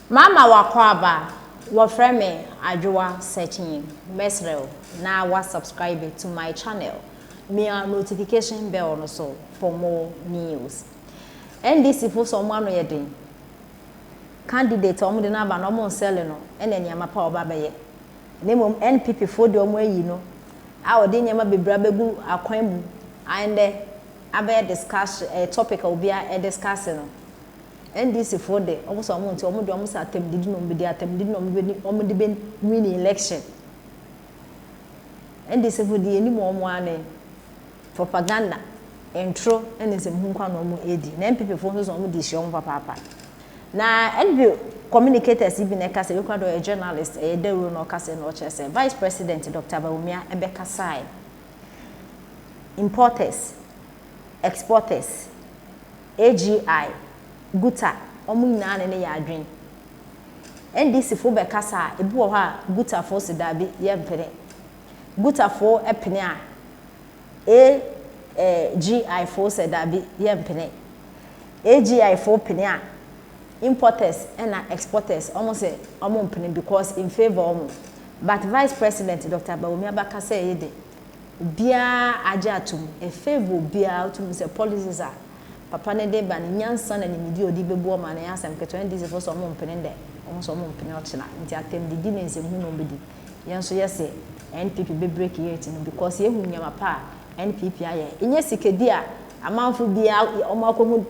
Mama wakwaba wa frame adwa searching mesrel na wa subscribe to my channel. Me a notification bell no so for more news. NDC for someone no yedin. Candidate omo de na ba no mo sell no ene nyama pa oba beye. Nemo NPP for de omo yi no. A ode nyama bebra begu akwan mu. And abe discuss topic obi a discuss no. NDC for the almost a month, almost attempt did not be the attempt did not be winning election. NDC for the any more money propaganda intro and is a munka no more AD. NPP phones on this young papa. Now, NPP communicators even a case, a journalist, a Deru no case no chess, Vice President Dr. Bawumia, and Becca side. Importers, exporters, AGI. Guta omu nyina ne ya adwen NDC fo be kasa ebu ho a guta fo se dabe ye mpene guta fo epene a GI fo se dabe ye mpene AGI fo pene a importers and exporters almost say omo mpene because in favor omo but Vice President Dr. Bawumia bakasa yede bia ajatum e favor bia utum say policies are papa ne de ba ne nyansa na ne midi odi bebu o ma na yasam keto ndisi fo so mo mpene de o so mo mpene o chena nti atem didi ne nsem hu no bedi yenso yese NPP be break yet no because ye hu nyama pa NPP aye enye sikedi a amanfo bia o ma komu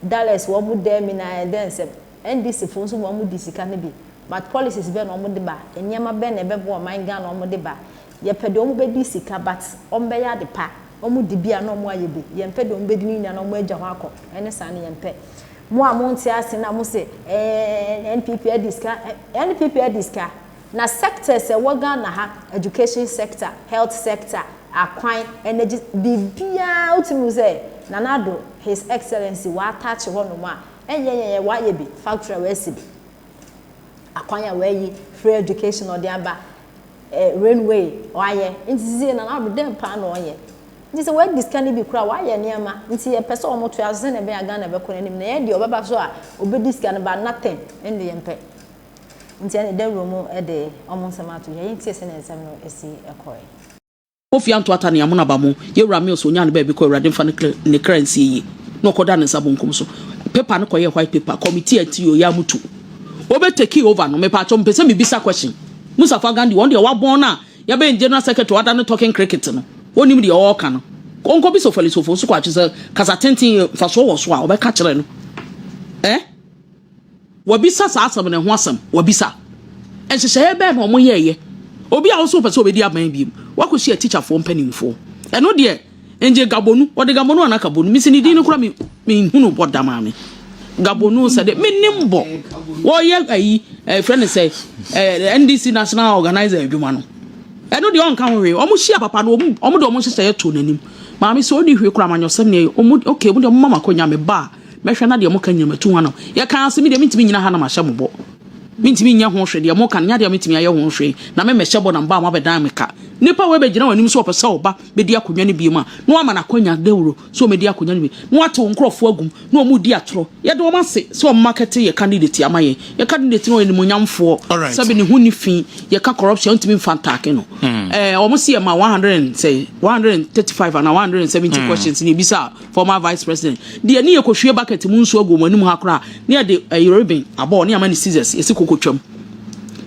dollars wo mu de mi na de nsem NDC fo so mo mu disika ne bi but policies be no mo de ba enyama be na be bo o man ga no mo de ba ye pede o mu be disika but o mbe ya de pa omu dibia no mo ayebe yempe de ombedi ni na no mo agya ho akọ ene sa ne yempe mo amonti ase na mo se NPP diska na sectors e woga na ha education sector health sector akwan energy bibia utimu se nanado his excellency wa attach ho no ma enye wa ayebe factory we sibi akwan ya we free education or the aba railway oye ntizie na do dem pa na oye this is where this can be crowd why niama nti e person omo to azen e be aga na be ko nim na e de obaba so a obedi scan ba nothing ende yempe nti ene de room e de omo nsema to ye nti ese na nsem no esi ekoi ofi anto ata ne amuna ba mo ye wura me so nya ne ba bi ko wura dem fa ne currency yi no koda ne sabo nkom so paper no koye white paper committee ati ya mutu obe take over no me pa cho mpese me bisa question Musafa Gandhi won de wa born na ya be general secretary wada no talking cricket no onim de o ka no onko bi so falisofo so kwa chise kasa tenten fa so wo so a obeka kire no wabisa sa asam ne ho asam wabisa enhyehyɛ be na omo yeye obi a wo so pese obedi aban bi wakohye teacher fo mpanimfo eno de enje gabonu ode gabonu anaka bonu misini din no kura me hunu bodama me gabonu said me nimbo wo ye ayi friend say NDC national organizer adwuma no eno de on kan we omo hia papa no omo de omo hyehyɛ to nanim maami so odi hwe kura manyosem ne omo okay omo de omo mama konya me ba mehwe na de omo kan nyama tu ha no ye kan asemi de mintimi nyina ha na mahye mo bo mintimi nya ho hwe de omo kan nya de mintimi aye ho hwe na me mehye bo na mba ma bedan me ka nipa we be gina wanim so opese oba be di akonwa ne biema no ama na konya dewro so me di akonwa ne bi no ato nkrofo agum no omo di atro ye de omo se so market ye candidate amaye ye candidate no ni munyamfo sabe ni huni fi ye ka corruption ntimi fantake no omo se ma 135 and 170 questions ni bisa former vice president de ni ye kohwe bucket mu nso agum anim ha kora ne de ribbon abo ne ama ni scissors esi kokotwam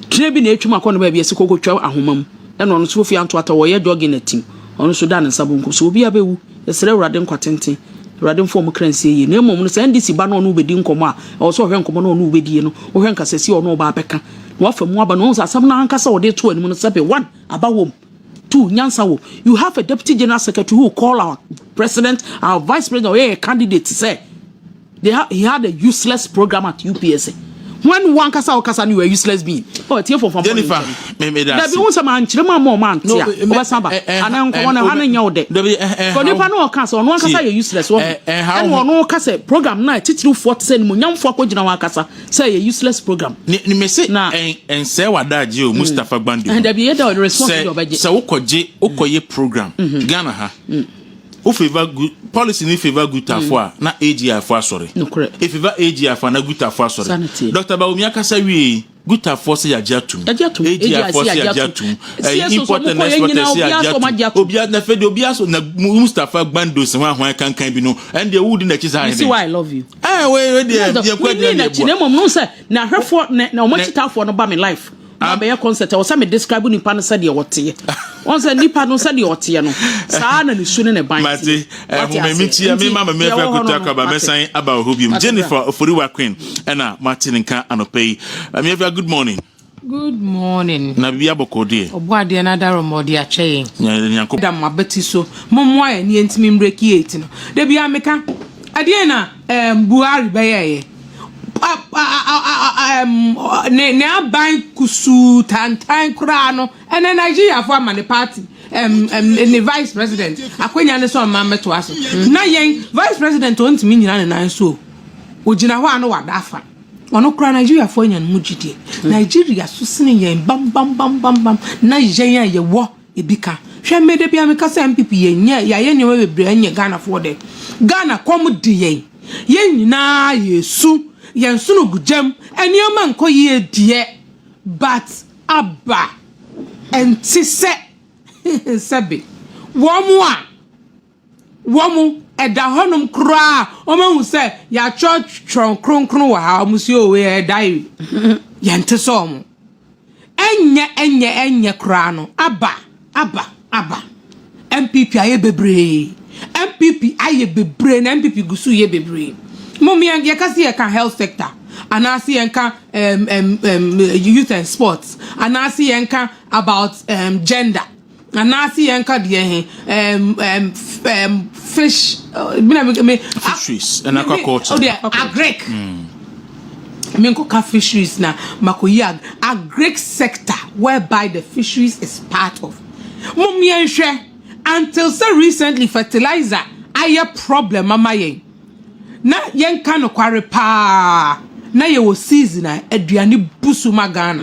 kire bi na etwum akọ no ba bi esi kokotwam ahomam eno no so fi anto ata wo ye jogging na team ono so da ne sabonko so obi abewu esere urade nkwatenten urade mfo mo kransie yi na emom no se ndisi ba no no bedi nkomo a o so hwe nkomo no no bedi no o hwe nkasasi o no ba beka no afa mu aba no so asam na ankasa wo de to anim no sabe 1 abawom 2 nyansa wo you have a deputy general secretary who call our president our vice president or a candidate say he had a useless program at UPSA. When one kasa you were useless being. Oh, it's here for Jennifer, me that. There be one man, children more man. No, Obasamba. And I'm going to hang out there. For the panel kasa, one kasa you useless one. And one no kasa program na titulu 40 send mo nyam fo akogina one kasa say a useless program. Ni me say na en say wada je o Mustafa Gbandu. And there be the responsibility of budget. Say ukoye program. Ghana ha. who favor good policy ni favor good afọ na AGI afọ sorry no correct if favor AGI afọ na good afọ sorry Sanity. Dr. Bawumia kasa wi good afọ say ajatum AGI afọ say ajatum important exporters say ajatum obia na fede obia so na Mustafa Gbando se hwan kankan bi no and the wood na chisa see why I love you we dey kwadi na chinemo no say na hwefo na o machitafo no ba me life abaya concert o say me describe nipa no say de wote on say nipa no say de wote no saa na ne su ne ban mate homemitia me mama me fa kutaka ba mesan aba hobium Jennifer Oforiwa Queen na Martin nka anopei me good morning. Good morning. Na bia bokode. Obuade na daro modi a cheyin. Nyanko. Da mabeti so. Momwa ya ni entimi mbreki 8 no. De bia meka. Ade na Buhari beye. Ne aban kusu tantan kura no. Ene Nigeria for man the party. The vice president. Akwenya ne so ma meto aso. Na yen vice president on ntimi nyina ne nan so. Ogina ho ano wadafa. Ono kura Nigeria for nyan mujide. Nigeria so sene yen bam na yen ye wo ebika. Hwe mede bia me kasa NPP yen ya ye nyoma bebre anye Ghana for de. Ghana kom de yen nyina yesu yen sunu gujam enioma nko ye die but abba enti se sebe womu eda honum kra o ma hu se ya church kronkron wa ha musi o we dai yente so mo enye kra no aba NPP aye bebre na NPP gusu ye bebre momi ye kasi ye kan health sector anasi ye kan youth and sports anasi ye kan about gender anasi ye kan de fish fisheries and aquaculture agric minko ka fisheries na makoyi agric sector whereby the fisheries is part of momi enhwe until so recently fertilizer aye problem mama yen na yen kan no kware pa na ye wo season aduane busu magana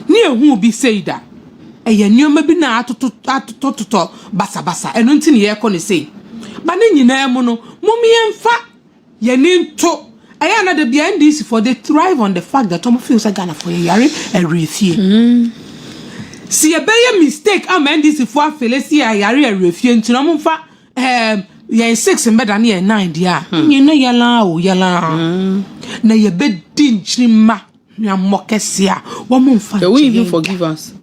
ni ehu bi seida eye nyoma bi na atoto basa eno nti ne ye ko ne sei ba ne nyina mu no momi yemfa ye ne nto eye na de bia ndisi for they thrive on the fact that Tom feels Ghana for yare refie si ye be ye mistake am ndisi for afele yare refie nti no mfa ye 6 mbeda na ye 9 dia nyi na yala na ye be din chirima na mokesia wo mfa they will even forgive us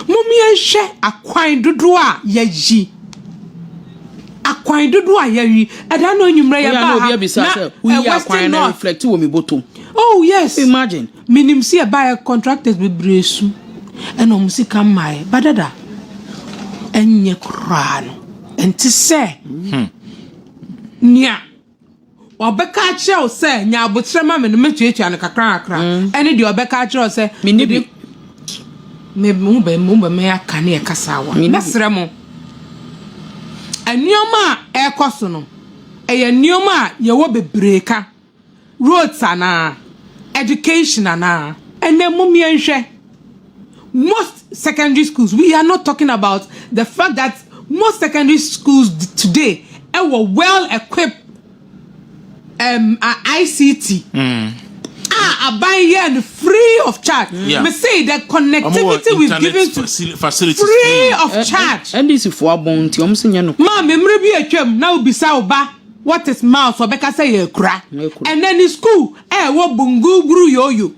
momi enhwe akwan dodo a yayi eda no nyumre ya ba na obi abisa say we akwan na reflect wo mi bottom oh yes imagine minim see buy contractors be bresu eno musika mai badada enye krano enti se nya obeka cheo se nya abotrema me no metuetua no kakra ene de obeka cheo se minibi me me aka na kasawa mesremo enioma ekoso no enioma ye wo bebreka roads ana education ana ene mumie nhwe most secondary schools we are not talking about the fact that most secondary schools today are well equipped ICT are buying and free of charge. Me say the connectivity we've given to facilities free of charge. And this for bounty omsenya no ma memre bi atwam na obisa oba what is mouse obeka say ye kura and then in school wo bunguguru yoyo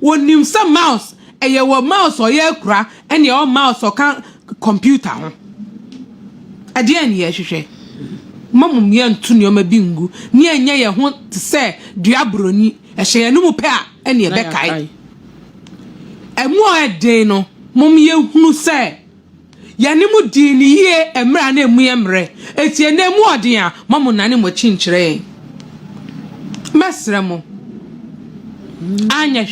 wonim some mouse ye wo mouse or ye kura and your mouse or can computer ade an ye hwehwe mamum ye ntu ne oma bingu ne enye ye ho te se dua broni ehye no mu pe a ene be kai emu ede no mum ye hunu se ye ne mu di ni ye emra na emu ye mre etie na emu ode a mamu na ne mo chinkyere mesremo anya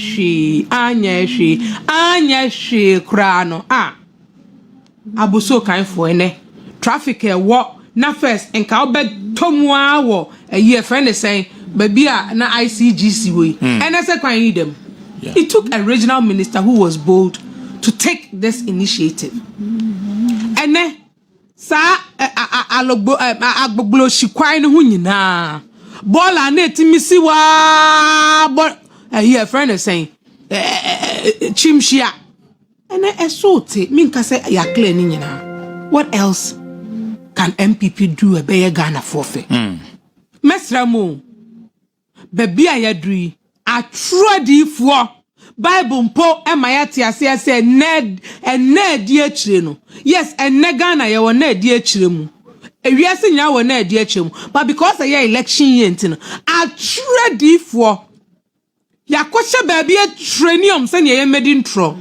hwe kra no abuso kanfo ene traffic e wo na first enka obetomu a wo ye friend say baby na ICGC we and I said kwan them it took a regional minister who was bold to take this initiative and sa alogbo agbogbo shikwan no ho nyina bola na etimisi wa here friend is saying chimshia and esote minka say ya clear ni nyina. What else can MPP do a be Ghana forfeit? Mesramu baby ayadri atrodifo Bible mpo emayati ase say ned di akire no. Yes, and Ghana ye won na di akire mu. Ewiase nya won na di akire mu. But because ye election year ntino atrodifo yakosha baby a training say ye made intro.